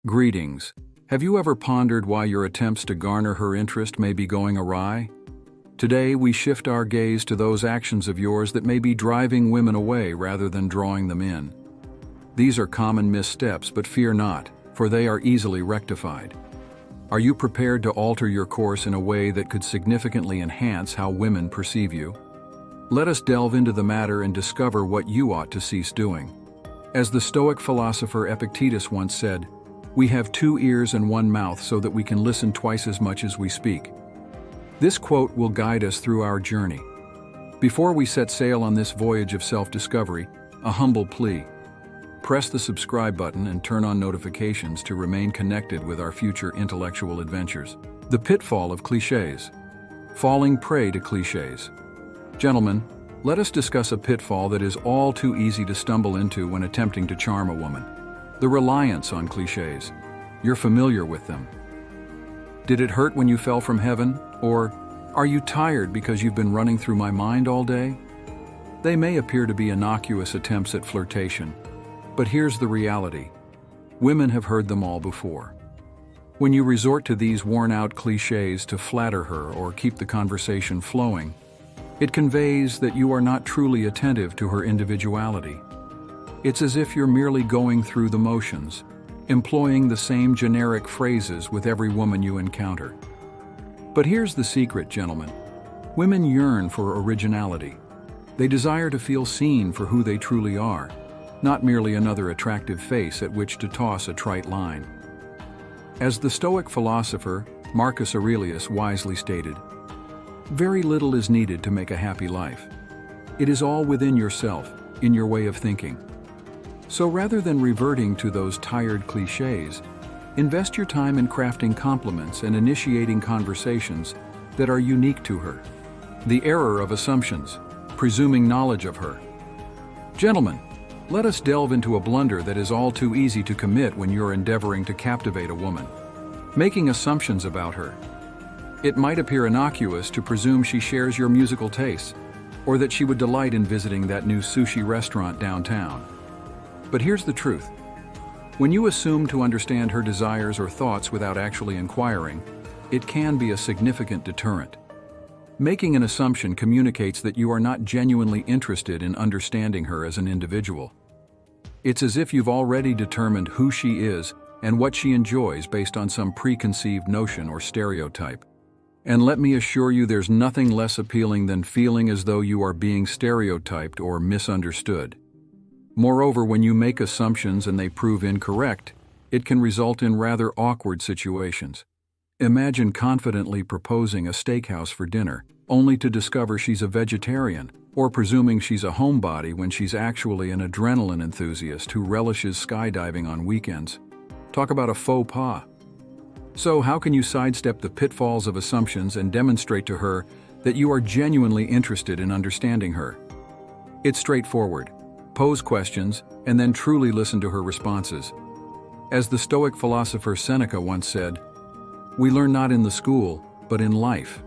Greetings. Have you ever pondered why your attempts to garner her interest may be going awry? Today, we shift our gaze to those actions of yours that may be driving women away rather than drawing them in. These are common missteps, but fear not, for they are easily rectified. Are you prepared to alter your course in a way that could significantly enhance how women perceive you? Let us delve into the matter and discover what you ought to cease doing. As the Stoic philosopher Epictetus once said, "We have 2 ears and 1 mouth so that we can listen twice as much as we speak." This quote will guide us through our journey. Before we set sail on this voyage of self-discovery, a humble plea. Press the subscribe button and turn on notifications to remain connected with our future intellectual adventures. The pitfall of clichés. Falling prey to clichés. Gentlemen, let us discuss a pitfall that is all too easy to stumble into when attempting to charm a woman. The reliance on clichés. You're familiar with them. Did it hurt when you fell from heaven? Or, are you tired because you've been running through my mind all day? They may appear to be innocuous attempts at flirtation, but here's the reality. Women have heard them all before. When you resort to these worn-out clichés to flatter her or keep the conversation flowing, it conveys that you are not truly attentive to her individuality. It's as if you're merely going through the motions, employing the same generic phrases with every woman you encounter. But here's the secret, gentlemen. Women yearn for originality. They desire to feel seen for who they truly are, not merely another attractive face at which to toss a trite line. As the Stoic philosopher Marcus Aurelius wisely stated, "Very little is needed to make a happy life. It is all within yourself, in your way of thinking." So rather than reverting to those tired clichés, invest your time in crafting compliments and initiating conversations that are unique to her. The error of assumptions, presuming knowledge of her. Gentlemen, let us delve into a blunder that is all too easy to commit when you're endeavoring to captivate a woman. Making assumptions about her. It might appear innocuous to presume she shares your musical tastes, or that she would delight in visiting that new sushi restaurant downtown. But here's the truth. When you assume to understand her desires or thoughts without actually inquiring, it can be a significant deterrent. Making an assumption communicates that you are not genuinely interested in understanding her as an individual. It's as if you've already determined who she is and what she enjoys based on some preconceived notion or stereotype. And let me assure you, there's nothing less appealing than feeling as though you are being stereotyped or misunderstood. Moreover, when you make assumptions and they prove incorrect, it can result in rather awkward situations. Imagine confidently proposing a steakhouse for dinner, only to discover she's a vegetarian, or presuming she's a homebody when she's actually an adrenaline enthusiast who relishes skydiving on weekends. Talk about a faux pas. So how can you sidestep the pitfalls of assumptions and demonstrate to her that you are genuinely interested in understanding her? It's straightforward. Pose questions, and then truly listen to her responses. As the Stoic philosopher Seneca once said, "We learn not in the school, but in life."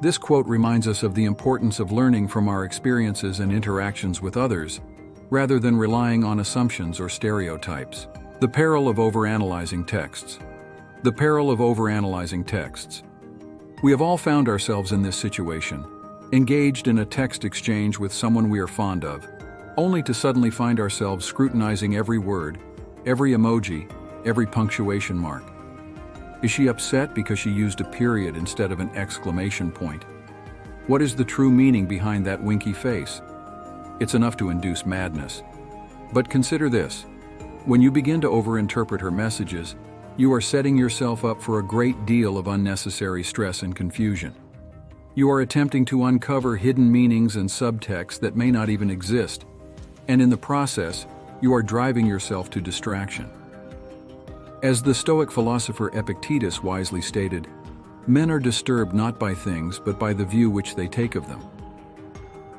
This quote reminds us of the importance of learning from our experiences and interactions with others, rather than relying on assumptions or stereotypes. The peril of overanalyzing texts. The peril of overanalyzing texts. We have all found ourselves in this situation, engaged in a text exchange with someone we are fond of, only to suddenly find ourselves scrutinizing every word, every emoji, every punctuation mark. Is she upset because she used a period instead of an exclamation point? What is the true meaning behind that winky face? It's enough to induce madness. But consider this. When you begin to overinterpret her messages, you are setting yourself up for a great deal of unnecessary stress and confusion. You are attempting to uncover hidden meanings and subtext that may not even exist, and in the process, you are driving yourself to distraction. As the Stoic philosopher Epictetus wisely stated, "Men are disturbed not by things, but by the view which they take of them."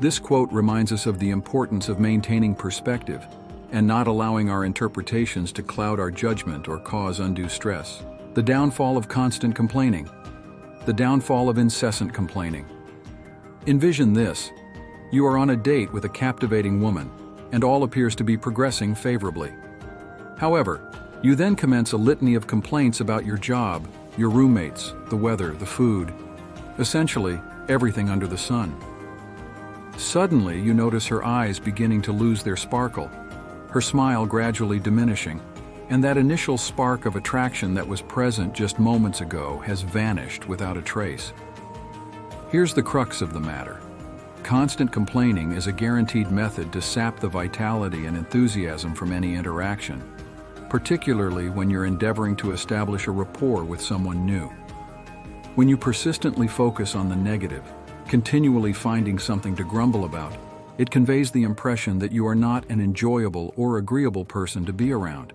This quote reminds us of the importance of maintaining perspective and not allowing our interpretations to cloud our judgment or cause undue stress. The downfall of constant complaining. The downfall of incessant complaining. Envision this. You are on a date with a captivating woman, and all appears to be progressing favorably. However, You then commence a litany of complaints about your job, your roommates, the weather, the food, essentially everything under the sun. Suddenly, you notice her eyes beginning to lose their sparkle, her smile gradually diminishing, and that initial spark of attraction that was present just moments ago has vanished without a trace. Here's the crux of the matter. Constant complaining is a guaranteed method to sap the vitality and enthusiasm from any interaction, particularly when you're endeavoring to establish a rapport with someone new. When you persistently focus on the negative, continually finding something to grumble about, it conveys the impression that you are not an enjoyable or agreeable person to be around.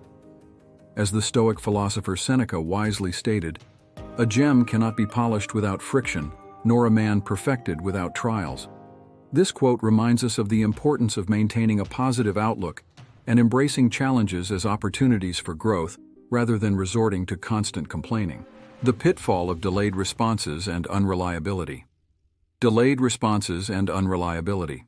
As the Stoic philosopher Seneca wisely stated, "A gem cannot be polished without friction, nor a man perfected without trials." This quote reminds us of the importance of maintaining a positive outlook and embracing challenges as opportunities for growth rather than resorting to constant complaining. The pitfall of delayed responses and unreliability. Delayed responses and unreliability.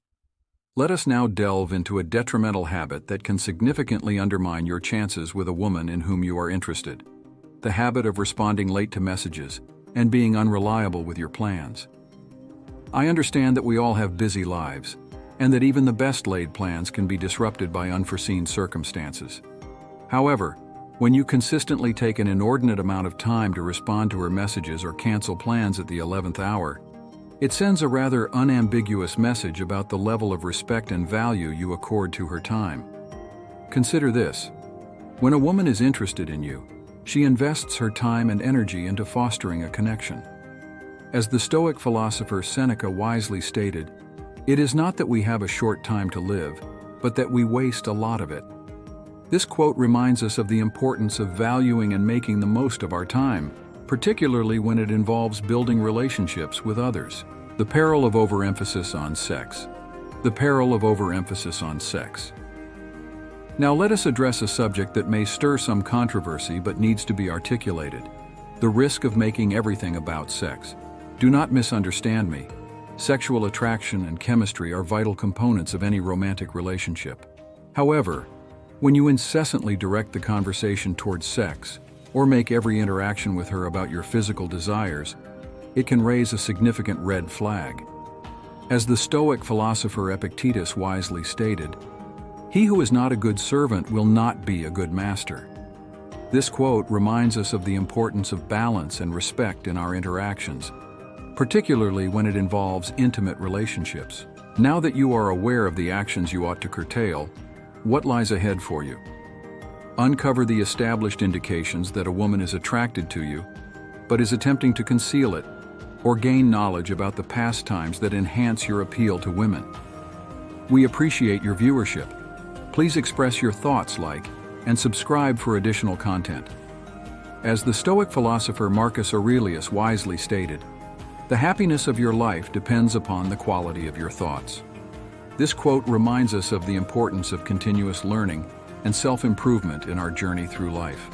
Let us now delve into a detrimental habit that can significantly undermine your chances with a woman in whom you are interested. The habit of responding late to messages and being unreliable with your plans. I understand that we all have busy lives, and that even the best laid plans can be disrupted by unforeseen circumstances. However, when you consistently take an inordinate amount of time to respond to her messages or cancel plans at the 11th hour, it sends a rather unambiguous message about the level of respect and value you accord to her time. Consider this. When a woman is interested in you, she invests her time and energy into fostering a connection. As the Stoic philosopher Seneca wisely stated, "It is not that we have a short time to live, but that we waste a lot of it." This quote reminds us of the importance of valuing and making the most of our time, particularly when it involves building relationships with others. The peril of overemphasis on sex. The peril of overemphasis on sex. Now let us address a subject that may stir some controversy but needs to be articulated. The risk of making everything about sex. Do not misunderstand me. Sexual attraction and chemistry are vital components of any romantic relationship. However, when you incessantly direct the conversation towards sex, or make every interaction with her about your physical desires, it can raise a significant red flag. As the Stoic philosopher Epictetus wisely stated, "He who is not a good servant will not be a good master." This quote reminds us of the importance of balance and respect in our interactions, particularly when it involves intimate relationships. Now that you are aware of the actions you ought to curtail, what lies ahead for you? Uncover the established indications that a woman is attracted to you, but is attempting to conceal it, or gain knowledge about the pastimes that enhance your appeal to women. We appreciate your viewership. Please express your thoughts, like, and subscribe for additional content. As the Stoic philosopher Marcus Aurelius wisely stated, "The happiness of your life depends upon the quality of your thoughts." This quote reminds us of the importance of continuous learning and self-improvement in our journey through life.